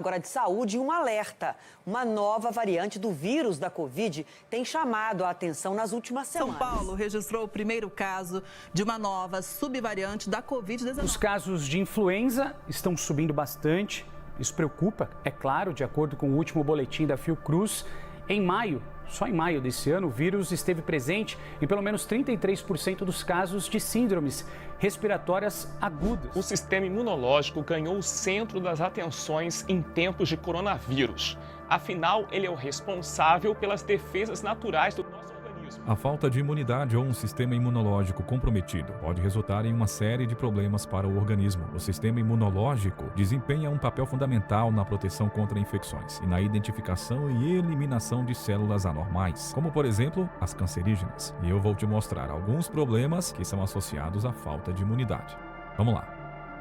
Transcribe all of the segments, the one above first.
agora de saúde e um alerta. Uma nova variante do vírus da Covid tem chamado a atenção nas últimas semanas. São Paulo registrou o primeiro caso de uma nova subvariante da Covid-19. Os casos de influenza estão subindo bastante. Isso preocupa, é claro, de acordo com o último boletim da Fiocruz. Em maio, só em maio desse ano, o vírus esteve presente em pelo menos 33% dos casos de síndromes respiratórias agudas. O sistema imunológico ganhou o centro das atenções em tempos de coronavírus. Afinal, ele é o responsável pelas defesas naturais do nosso organismo. A falta de imunidade ou um sistema imunológico comprometido pode resultar em uma série de problemas para o organismo. O sistema imunológico desempenha um papel fundamental na proteção contra infecções e na identificação e eliminação de células anormais, como por exemplo as cancerígenas. E eu vou te mostrar alguns problemas que são associados à falta de imunidade. Vamos lá.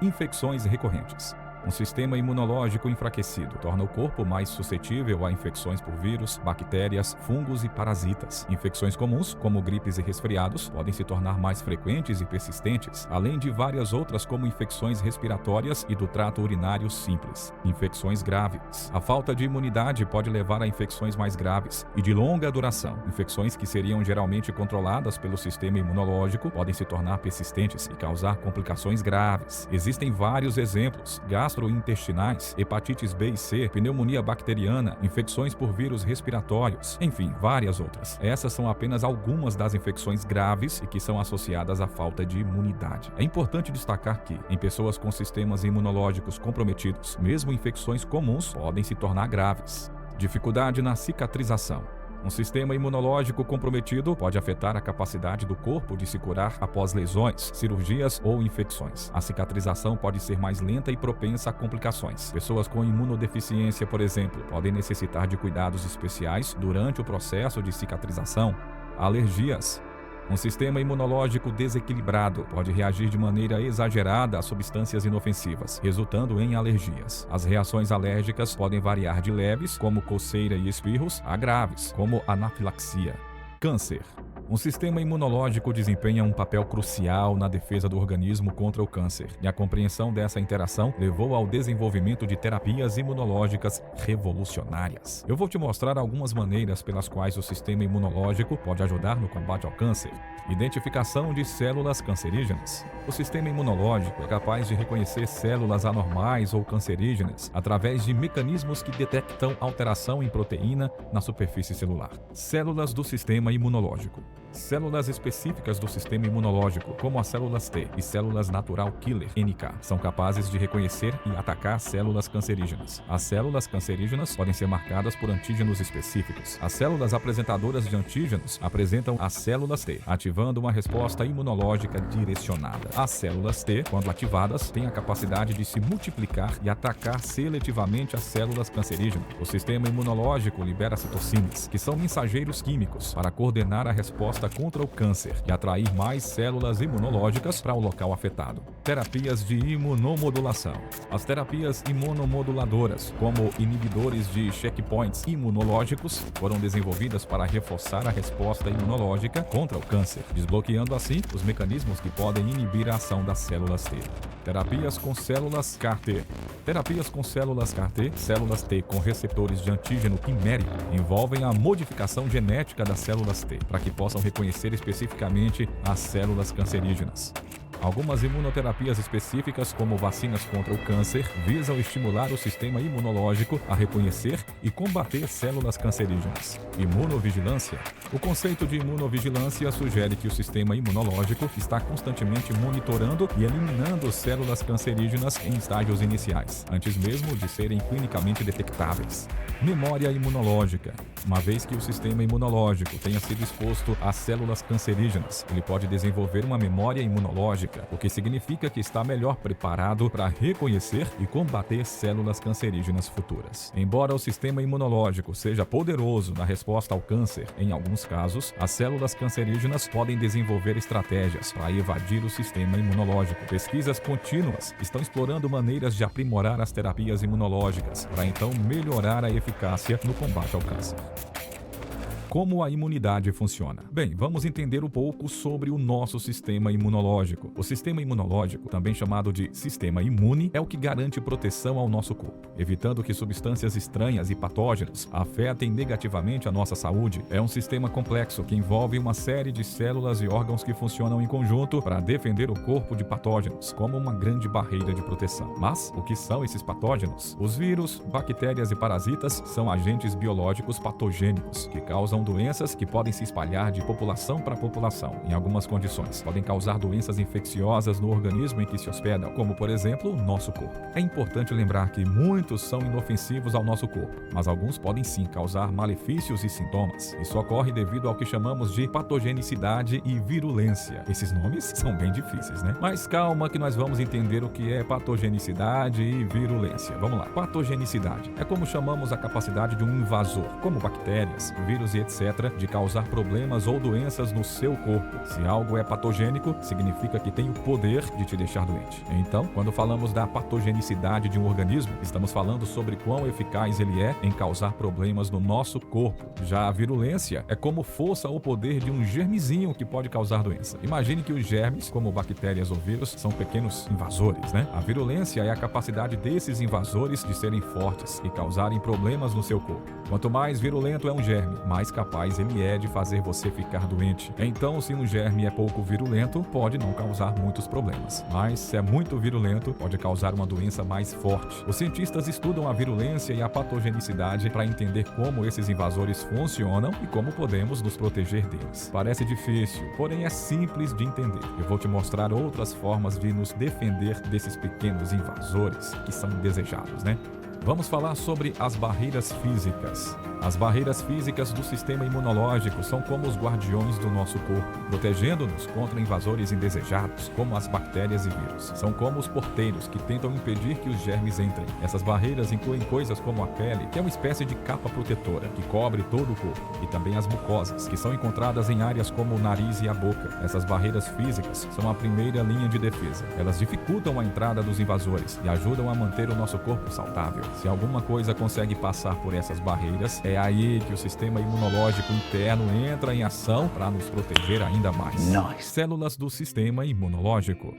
Infecções recorrentes. Um sistema imunológico enfraquecido torna o corpo mais suscetível a infecções por vírus, bactérias, fungos e parasitas. Infecções comuns, como gripes e resfriados, podem se tornar mais frequentes e persistentes, além de várias outras como infecções respiratórias e do trato urinário simples. Infecções graves. A falta de imunidade pode levar a infecções mais graves e de longa duração. Infecções que seriam geralmente controladas pelo sistema imunológico podem se tornar persistentes e causar complicações graves. Existem vários exemplos: gastrointestinais, hepatites B e C, pneumonia bacteriana, infecções por vírus respiratórios, enfim, várias outras. Essas são apenas algumas das infecções graves e que são associadas à falta de imunidade. É importante destacar que, em pessoas com sistemas imunológicos comprometidos, mesmo infecções comuns podem se tornar graves. Dificuldade na cicatrização. Um sistema imunológico comprometido pode afetar a capacidade do corpo de se curar após lesões, cirurgias ou infecções. A cicatrização pode ser mais lenta e propensa a complicações. Pessoas com imunodeficiência, por exemplo, podem necessitar de cuidados especiais durante o processo de cicatrização. Alergias. Um sistema imunológico desequilibrado pode reagir de maneira exagerada a substâncias inofensivas, resultando em alergias. As reações alérgicas podem variar de leves, como coceira e espirros, a graves, como anafilaxia. Câncer. Um sistema imunológico desempenha um papel crucial na defesa do organismo contra o câncer, e a compreensão dessa interação levou ao desenvolvimento de terapias imunológicas revolucionárias. Eu vou te mostrar algumas maneiras pelas quais o sistema imunológico pode ajudar no combate ao câncer. Identificação de células cancerígenas. O sistema imunológico é capaz de reconhecer células anormais ou cancerígenas através de mecanismos que detectam alteração em proteína na superfície celular. Células do sistema imunológico. Células específicas do sistema imunológico, como as células T e células natural killer, NK, são capazes de reconhecer e atacar células cancerígenas. As células cancerígenas podem ser marcadas por antígenos específicos. As células apresentadoras de antígenos apresentam as células T, ativando uma resposta imunológica direcionada. As células T, quando ativadas, têm a capacidade de se multiplicar e atacar seletivamente as células cancerígenas. O sistema imunológico libera citocinas, que são mensageiros químicos, para coordenar a resposta contra o câncer e atrair mais células imunológicas para o local afetado. Terapias de imunomodulação. As terapias imunomoduladoras, como inibidores de checkpoints imunológicos, foram desenvolvidas para reforçar a resposta imunológica contra o câncer, desbloqueando assim os mecanismos que podem inibir a ação das células T. Terapias com células CAR-T. Terapias com células CAR-T, células T com receptores de antígeno quimérico, envolvem a modificação genética das células T, para que possam reconhecer especificamente as células cancerígenas. Algumas imunoterapias específicas, como vacinas contra o câncer, visam estimular o sistema imunológico a reconhecer e combater células cancerígenas. Imunovigilância. O conceito de imunovigilância sugere que o sistema imunológico está constantemente monitorando e eliminando células cancerígenas em estágios iniciais, antes mesmo de serem clinicamente detectáveis. Memória imunológica. Uma vez que o sistema imunológico tenha sido exposto a células cancerígenas, ele pode desenvolver uma memória imunológica, o que significa que está melhor preparado para reconhecer e combater células cancerígenas futuras. Embora o sistema imunológico seja poderoso na resposta ao câncer, em alguns casos, as células cancerígenas podem desenvolver estratégias para evadir o sistema imunológico. Pesquisas contínuas estão explorando maneiras de aprimorar as terapias imunológicas para então melhorar a eficácia no combate ao câncer. como a imunidade funciona? Bem, vamos entender um pouco sobre o nosso sistema imunológico. O sistema imunológico, também chamado de sistema imune, é o que garante proteção ao nosso corpo, evitando que substâncias estranhas e patógenos afetem negativamente a nossa saúde. É um sistema complexo que envolve uma série de células e órgãos que funcionam em conjunto para defender o corpo de patógenos, como uma grande barreira de proteção. Mas o que são esses patógenos? Os vírus, bactérias e parasitas são agentes biológicos patogênicos que causam doenças que podem se espalhar de população para população. Em algumas condições, podem causar doenças infecciosas no organismo em que se hospedam, como por exemplo, o nosso corpo. É importante lembrar que muitos são inofensivos ao nosso corpo, mas alguns podem sim causar malefícios e sintomas. Isso ocorre devido ao que chamamos de patogenicidade e virulência. Esses nomes são bem difíceis, né? Mas calma que nós vamos entender o que é patogenicidade e virulência. Vamos lá. Patogenicidade é como chamamos a capacidade de um invasor, como bactérias, vírus e etc., de causar problemas ou doenças no seu corpo. Se algo é patogênico, significa que tem o poder de te deixar doente. Então, quando falamos da patogenicidade de um organismo, estamos falando sobre quão eficaz ele é em causar problemas no nosso corpo. Já a virulência é como força ou poder de um germezinho que pode causar doença. Imagine que os germes, como bactérias ou vírus, são pequenos invasores, né? A virulência é a capacidade desses invasores de serem fortes e causarem problemas no seu corpo. Quanto mais virulento é um germe, mais capaz ele é de fazer você ficar doente. Então, se um germe é pouco virulento, pode não causar muitos problemas. Mas se é muito virulento, pode causar uma doença mais forte. Os cientistas estudam a virulência e a patogenicidade para entender como esses invasores funcionam e como podemos nos proteger deles. Parece difícil, porém é simples de entender. Eu vou te mostrar outras formas de nos defender desses pequenos invasores que são indesejados, né? Vamos falar sobre as barreiras físicas. As barreiras físicas do sistema imunológico são como os guardiões do nosso corpo, protegendo-nos contra invasores indesejados, como as bactérias e vírus. São como os porteiros que tentam impedir que os germes entrem. Essas barreiras incluem coisas como a pele, que é uma espécie de capa protetora, que cobre todo o corpo, e também as mucosas, que são encontradas em áreas como o nariz e a boca. Essas barreiras físicas são a primeira linha de defesa. Elas dificultam a entrada dos invasores e ajudam a manter o nosso corpo saudável. Se alguma coisa consegue passar por essas barreiras, é aí que o sistema imunológico interno entra em ação para nos proteger ainda mais. Células do sistema imunológico.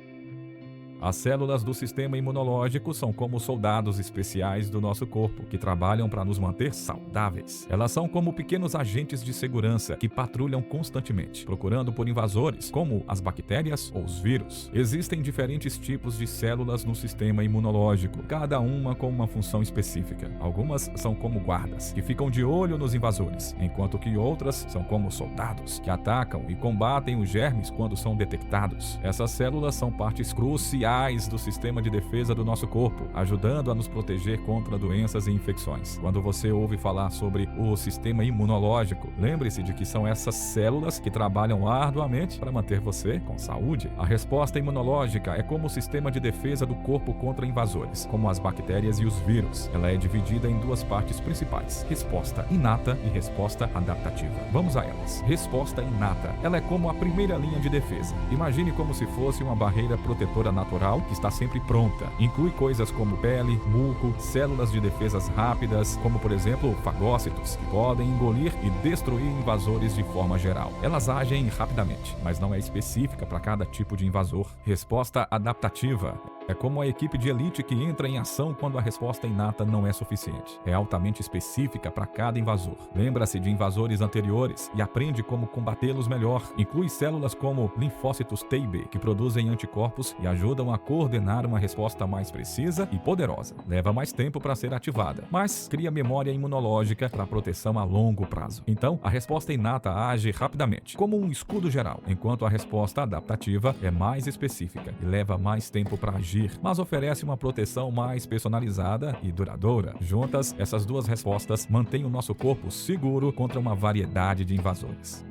As células do sistema imunológico são como soldados especiais do nosso corpo, que trabalham para nos manter saudáveis. Elas são como pequenos agentes de segurança que patrulham constantemente, procurando por invasores, como as bactérias ou os vírus. Existem diferentes tipos de células no sistema imunológico, cada uma com uma função específica. Algumas são como guardas, que ficam de olho nos invasores, enquanto que outras são como soldados, que atacam e combatem os germes quando são detectados. Essas células são partes cruciais do sistema de defesa do nosso corpo, ajudando a nos proteger contra doenças e infecções. Quando você ouve falar sobre o sistema imunológico, lembre-se de que são essas células que trabalham arduamente para manter você com saúde. A resposta imunológica é como o sistema de defesa do corpo contra invasores, como as bactérias e os vírus. Ela é dividida em duas partes principais: resposta inata e resposta adaptativa. Vamos a elas. Resposta inata. Ela é como a primeira linha de defesa. Imagine como se fosse uma barreira protetora natural que está sempre pronta. Inclui coisas como pele, muco, células de defesas rápidas, como por exemplo fagócitos, que podem engolir e destruir invasores de forma geral. Elas agem rapidamente, mas não é específica para cada tipo de invasor. Resposta adaptativa. É como a equipe de elite que entra em ação quando a resposta inata não é suficiente. É altamente específica para cada invasor. Lembra-se de invasores anteriores e aprende como combatê-los melhor. Inclui células como linfócitos T e B, que produzem anticorpos e ajudam a coordenar uma resposta mais precisa e poderosa. Leva mais tempo para ser ativada, mas cria memória imunológica para proteção a longo prazo. Então, a resposta inata age rapidamente, como um escudo geral, enquanto a resposta adaptativa é mais específica e leva mais tempo para agir, mas oferece uma proteção mais personalizada e duradoura. Juntas, essas duas respostas mantêm o nosso corpo seguro contra uma variedade de invasores.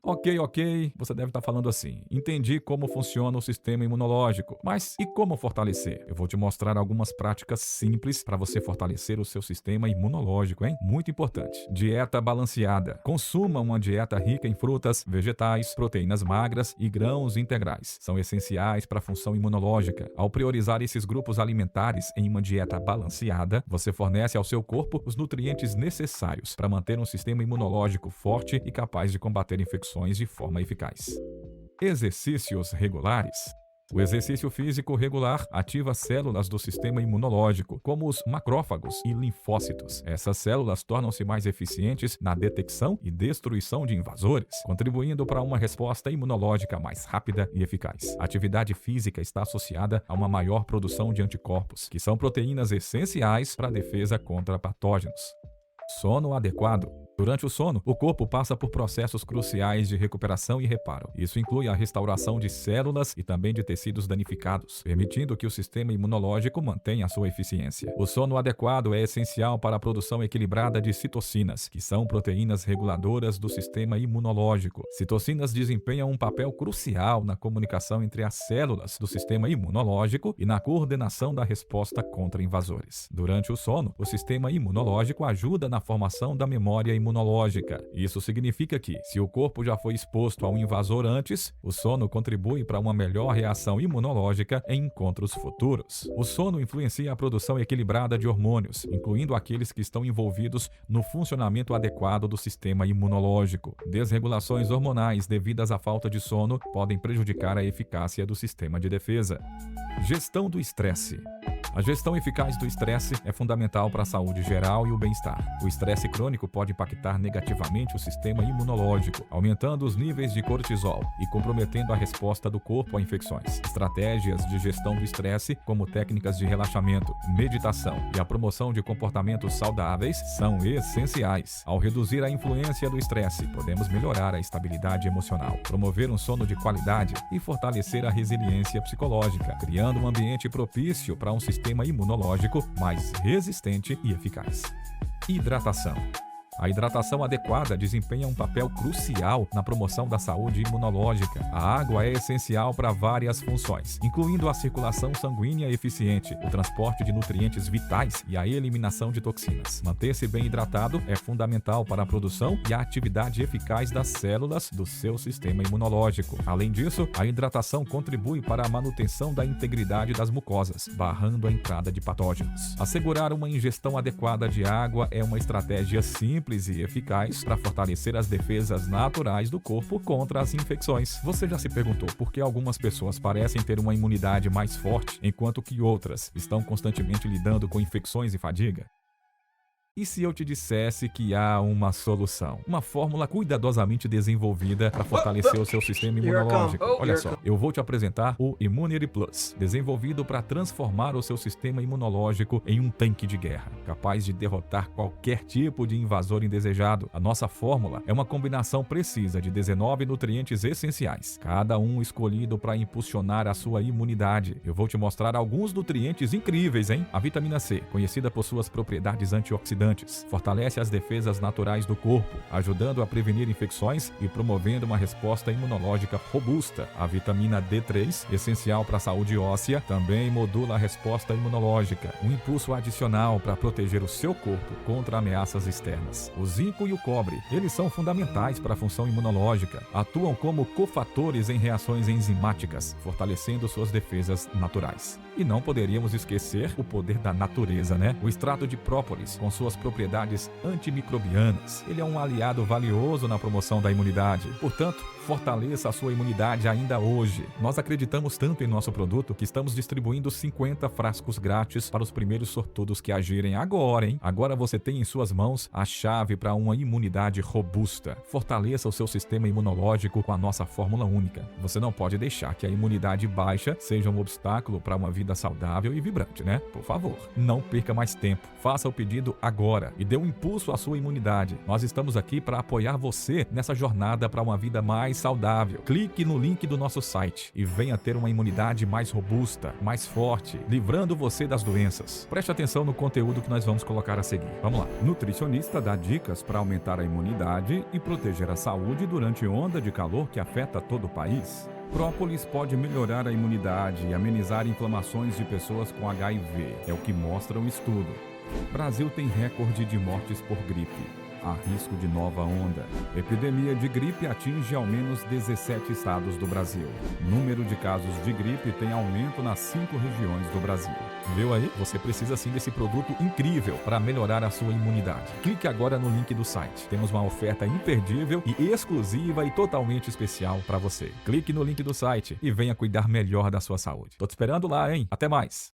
Ok, você deve estar falando assim. Entendi como funciona o sistema imunológico, mas e como fortalecer? Eu vou te mostrar algumas práticas simples para você fortalecer o seu sistema imunológico, hein? Muito importante. Dieta balanceada. Consuma uma dieta rica em frutas, vegetais, proteínas magras e grãos integrais. São essenciais para a função imunológica. Ao priorizar esses grupos alimentares em uma dieta balanceada, você fornece ao seu corpo os nutrientes necessários para manter um sistema imunológico forte e capaz de combater infecções de forma eficaz. Exercícios regulares. O exercício físico regular ativa células do sistema imunológico, como os macrófagos e linfócitos. Essas células tornam-se mais eficientes na detecção e destruição de invasores, contribuindo para uma resposta imunológica mais rápida e eficaz. A atividade física está associada a uma maior produção de anticorpos, que são proteínas essenciais para a defesa contra patógenos. Sono adequado. Durante o sono, o corpo passa por processos cruciais de recuperação e reparo. Isso inclui a restauração de células e também de tecidos danificados, permitindo que o sistema imunológico mantenha a sua eficiência. O sono adequado é essencial para a produção equilibrada de citocinas, que são proteínas reguladoras do sistema imunológico. Citocinas desempenham um papel crucial na comunicação entre as células do sistema imunológico e na coordenação da resposta contra invasores. Durante o sono, o sistema imunológico ajuda na formação da memória imunológica. Isso significa que, se o corpo já foi exposto a um invasor antes, o sono contribui para uma melhor reação imunológica em encontros futuros. O sono influencia a produção equilibrada de hormônios, incluindo aqueles que estão envolvidos no funcionamento adequado do sistema imunológico. Desregulações hormonais devidas à falta de sono podem prejudicar a eficácia do sistema de defesa. Gestão do estresse. A gestão eficaz do estresse é fundamental para a saúde geral e o bem-estar. O estresse crônico pode impactar negativamente o sistema imunológico, aumentando os níveis de cortisol e comprometendo a resposta do corpo a infecções. Estratégias de gestão do estresse, como técnicas de relaxamento, meditação e a promoção de comportamentos saudáveis, são essenciais. Ao reduzir a influência do estresse, podemos melhorar a estabilidade emocional, promover um sono de qualidade e fortalecer a resiliência psicológica, criando um ambiente propício para um sistema imunológico mais resistente e eficaz. Hidratação. A hidratação adequada desempenha um papel crucial na promoção da saúde imunológica. A água é essencial para várias funções, incluindo a circulação sanguínea eficiente, o transporte de nutrientes vitais e a eliminação de toxinas. Manter-se bem hidratado é fundamental para a produção e a atividade eficaz das células do seu sistema imunológico. Além disso, a hidratação contribui para a manutenção da integridade das mucosas, barrando a entrada de patógenos. Assegurar uma ingestão adequada de água é uma estratégia simples e eficaz para fortalecer as defesas naturais do corpo contra as infecções. Você já se perguntou por que algumas pessoas parecem ter uma imunidade mais forte, enquanto que outras estão constantemente lidando com infecções e fadiga? E se eu te dissesse que há uma solução? Uma fórmula cuidadosamente desenvolvida para fortalecer o seu sistema imunológico. Olha só, eu vou te apresentar o Immunity Plus, desenvolvido para transformar o seu sistema imunológico em um tanque de guerra, capaz de derrotar qualquer tipo de invasor indesejado. A nossa fórmula é uma combinação precisa de 19 nutrientes essenciais, cada um escolhido para impulsionar a sua imunidade. Eu vou te mostrar alguns nutrientes incríveis, hein? A vitamina C, conhecida por suas propriedades antioxidantes, fortalece as defesas naturais do corpo, ajudando a prevenir infecções e promovendo uma resposta imunológica robusta. A vitamina D3, essencial para a saúde óssea, também modula a resposta imunológica, um impulso adicional para proteger o seu corpo contra ameaças externas. O zinco e o cobre, eles são fundamentais para a função imunológica, atuam como cofatores em reações enzimáticas, fortalecendo suas defesas naturais. E não poderíamos esquecer o poder da natureza, né? O extrato de própolis, com suas propriedades antimicrobianas. Ele é um aliado valioso na promoção da imunidade. Portanto, fortaleça a sua imunidade ainda hoje. Nós acreditamos tanto em nosso produto que estamos distribuindo 50 frascos grátis para os primeiros sortudos que agirem agora, hein? Agora você tem em suas mãos a chave para uma imunidade robusta. Fortaleça o seu sistema imunológico com a nossa fórmula única. Você não pode deixar que a imunidade baixa seja um obstáculo para uma vida saudável e vibrante, né? Por favor, não perca mais tempo. Faça o pedido agora e dê um impulso à sua imunidade. Nós estamos aqui para apoiar você nessa jornada para uma vida mais mais saudável. Clique no link do nosso site e venha ter uma imunidade mais robusta, mais forte, livrando você das doenças. Preste atenção no conteúdo que nós vamos colocar a seguir. Vamos lá. Nutricionista dá dicas para aumentar a imunidade e proteger a saúde durante onda de calor que afeta todo o país. Própolis pode melhorar a imunidade e amenizar inflamações de pessoas com HIV, é o que mostra o estudo. Brasil tem recorde de mortes por gripe. Há risco de nova onda. Epidemia de gripe atinge ao menos 17 estados do Brasil. Número de casos de gripe tem aumento nas 5 regiões do Brasil. Viu aí? Você precisa sim desse produto incrível para melhorar a sua imunidade. Clique agora no link do site. Temos uma oferta imperdível e exclusiva e totalmente especial para você. Clique no link do site e venha cuidar melhor da sua saúde. Tô te esperando lá, hein? Até mais!